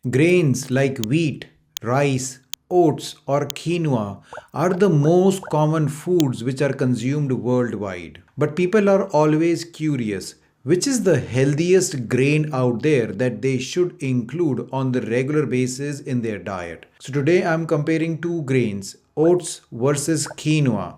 Grains like wheat, rice, oats, or quinoa are the most common foods which are consumed worldwide. But people are always curious which is the healthiest grain out there that they should include on the regular basis in their diet. So today I'm comparing two grains, oats versus quinoa.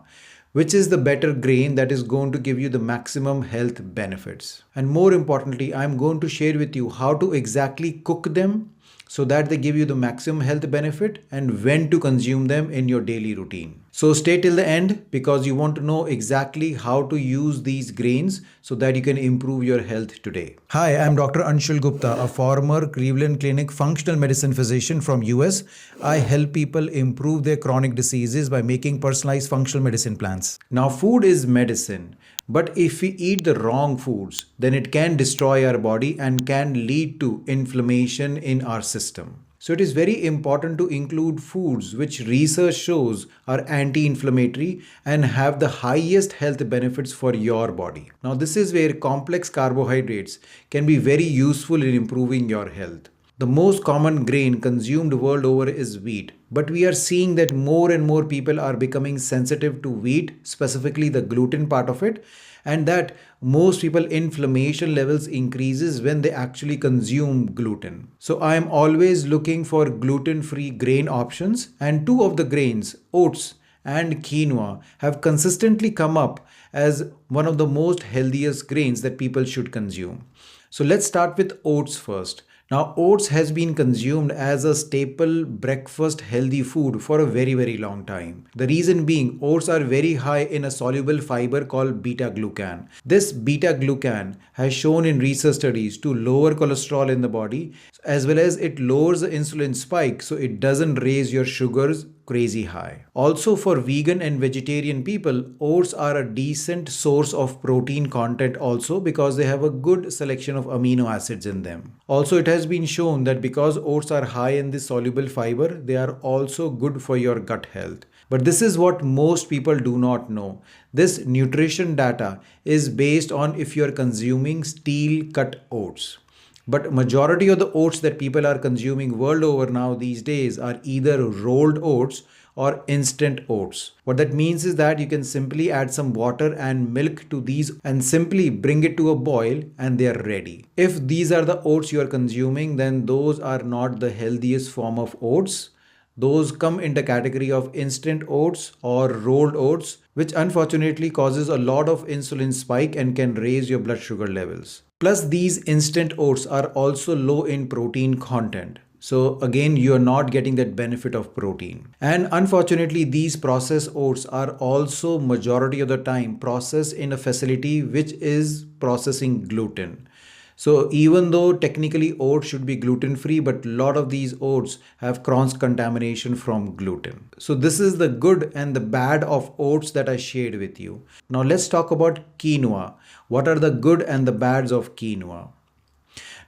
Which is the better grain that is going to give you the maximum health benefits? And more importantly, I'm going to share with you how to exactly cook them so that they give you the maximum health benefit and when to consume them in your daily routine. So stay till the end because you want to know exactly how to use these grains so that you can improve your health today. Hi, I'm Dr. Anshul Gupta, a former Cleveland Clinic functional medicine physician from US. I help people improve their chronic diseases by making personalized functional medicine plans. Now, food is medicine. But if we eat the wrong foods, then it can destroy our body and can lead to inflammation in our system. So it is very important to include foods which research shows are anti-inflammatory and have the highest health benefits for your body. Now this is where complex carbohydrates can be very useful in improving your health. The most common grain consumed world over is wheat, but we are seeing that more and more people are becoming sensitive to wheat, specifically the gluten part of it, and that most people inflammation levels increases when they actually consume gluten. So I am always looking for gluten-free grain options, and two of the grains, oats and quinoa, have consistently come up as one of the most healthiest grains that people should consume. So let's start with oats first. Now, oats has been consumed as a staple breakfast healthy food for a very long time. The reason being, oats are very high in a soluble fiber called beta-glucan. This beta-glucan has shown in research studies to lower cholesterol in the body as well as it lowers the insulin spike so it doesn't raise your sugars crazy high. Also for vegan and vegetarian people, oats are a decent source of protein content also because they have a good selection of amino acids in them. Also it has been shown that because oats are high in this soluble fiber, they are also good for your gut health. But this is what most people do not know. This nutrition data is based on if you are consuming steel cut oats. But majority of the oats that people are consuming world over now these days are either rolled oats or instant oats. What that means is that you can simply add some water and milk to these and simply bring it to a boil and they are ready. If these are the oats you are consuming, then those are not the healthiest form of oats. Those come in the category of instant oats or rolled oats, which unfortunately causes a lot of insulin spike and can raise your blood sugar levels. Plus, these instant oats are also low in protein content. So again, you are not getting that benefit of protein. And unfortunately, these processed oats are also majority of the time processed in a facility which is processing gluten. So even though technically oats should be gluten-free, but a lot of these oats have cross contamination from gluten. So this is the good and the bad of oats that I shared with you. Now let's talk about quinoa. What are the good and the bads of quinoa?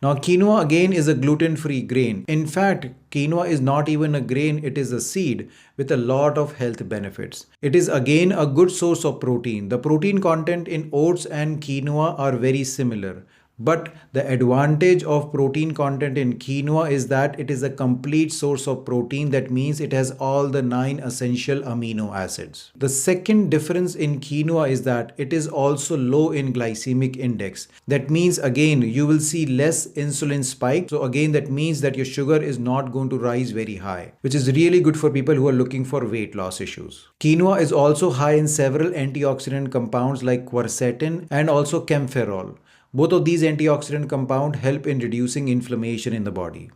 Now quinoa again is a gluten-free grain. In fact, quinoa is not even a grain, it is a seed with a lot of health benefits. It is again a good source of protein. The protein content in oats and quinoa are very similar. But the advantage of protein content in quinoa is that it is a complete source of protein. That means it has all the 9 essential amino acids. The second difference in quinoa is that it is also low in glycemic index. That means again you will see less insulin spike. So again that means that your sugar is not going to rise very high, which is really good for people who are looking for weight loss issues. Quinoa is also high in several antioxidant compounds like quercetin and also camphorol. Both of these antioxidant compounds help in reducing inflammation in the body.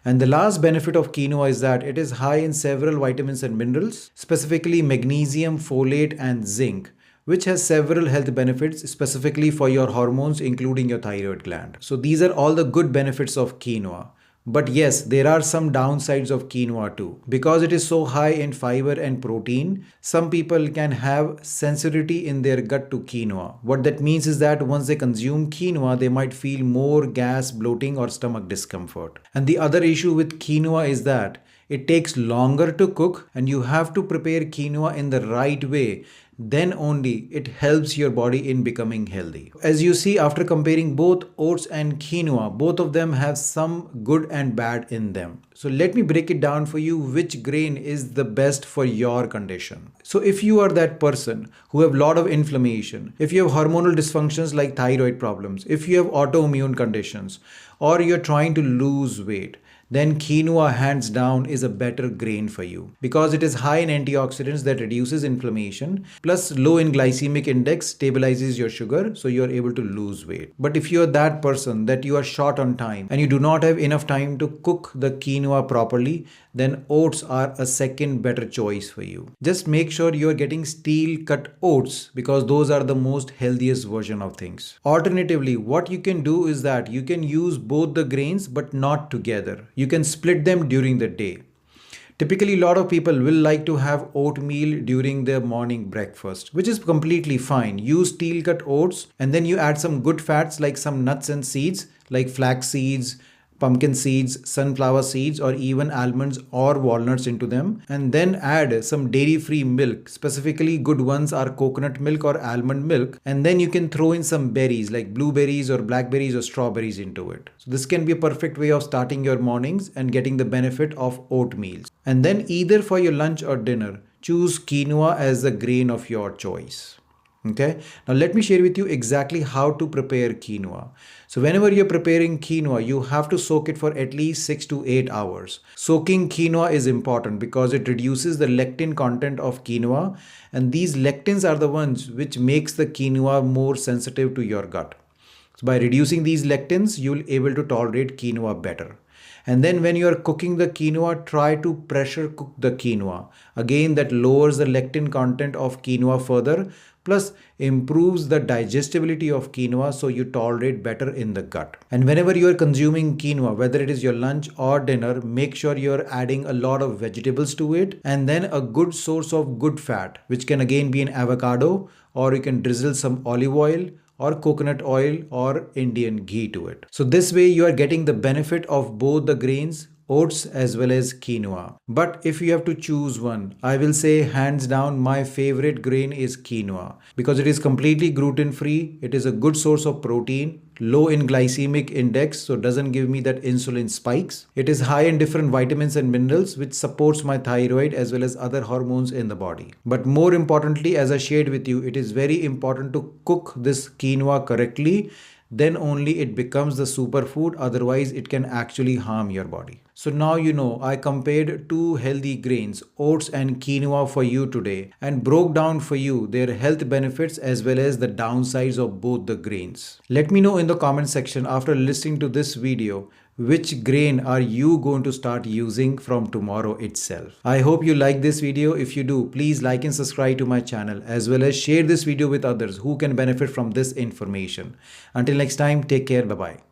And the last benefit of quinoa is that it is high in several vitamins and minerals, specifically magnesium, folate, and zinc, which has several health benefits specifically for your hormones, including your thyroid gland. So these are all the good benefits of quinoa. But yes, there are some downsides of quinoa too. Because it is so high in fiber and protein, some people can have sensitivity in their gut to quinoa. What that means is that once they consume quinoa, they might feel more gas, bloating, or stomach discomfort. And the other issue with quinoa is that It takes longer to cook and you have to prepare quinoa in the right way. Then only it helps your body in becoming healthy. As you see, after comparing both oats and quinoa, both of them have some good and bad in them. So let me break it down for you which grain is the best for your condition. So if you are that person who have a lot of inflammation, if you have hormonal dysfunctions like thyroid problems, if you have autoimmune conditions, or you're trying to lose weight, then quinoa hands down is a better grain for you because it is high in antioxidants that reduces inflammation, plus low in glycemic index, stabilizes your sugar, so you are able to lose weight. But if you are that person that you are short on time and you do not have enough time to cook the quinoa properly, then oats are a second better choice for you. Just make sure you are getting steel cut oats because those are the most healthiest version of things. Alternatively, what you can do is that you can use both the grains but not together. You can split them during the day. Typically, a lot of people will like to have oatmeal during their morning breakfast, which is completely fine. Use steel cut oats and then you add some good fats like some nuts and seeds like flax seeds, pumpkin seeds, sunflower seeds, or even almonds or walnuts into them, and then add some dairy-free milk. Specifically, good ones are coconut milk or almond milk, and then you can throw in some berries like blueberries or blackberries or strawberries into it. So this can be a perfect way of starting your mornings and getting the benefit of oatmeal. And then either for your lunch or dinner, choose quinoa as the grain of your choice. Okay, now let me share with you exactly how to prepare quinoa. So whenever you're preparing quinoa, you have to soak it for at least 6 to 8 hours. Soaking quinoa is important because it reduces the lectin content of quinoa, and these lectins are the ones which makes the quinoa more sensitive to your gut. So by reducing these lectins, you'll be able to tolerate quinoa better. And then when you are cooking the quinoa, try to pressure cook the quinoa. Again, that lowers the lectin content of quinoa further, plus improves the digestibility of quinoa so you tolerate better in the gut. And whenever you are consuming quinoa, whether it is your lunch or dinner, make sure you are adding a lot of vegetables to it and then a good source of good fat, which can again be an avocado, or you can drizzle some olive oil or coconut oil or Indian ghee to it. So this way you are getting the benefit of both the grains, oats as well as quinoa. But if you have to choose one, I will say hands down my favorite grain is quinoa because it is completely gluten free. It is a good source of protein, low in glycemic index, so doesn't give me that insulin spikes. It is high in different vitamins and minerals which supports my thyroid as well as other hormones in the body. But more importantly, as I shared with you, it is very important to cook this quinoa correctly. Then only it becomes the superfood, otherwise it can actually harm your body. So now you know I compared two healthy grains, oats and quinoa for you today and broke down for you their health benefits as well as the downsides of both the grains. Let me know in the comment section after listening to this video which grain are you going to start using from tomorrow itself. I hope you like this video. If you do, please like and subscribe to my channel as well as share this video with others who can benefit from this information. Until next time, take care. Bye-bye.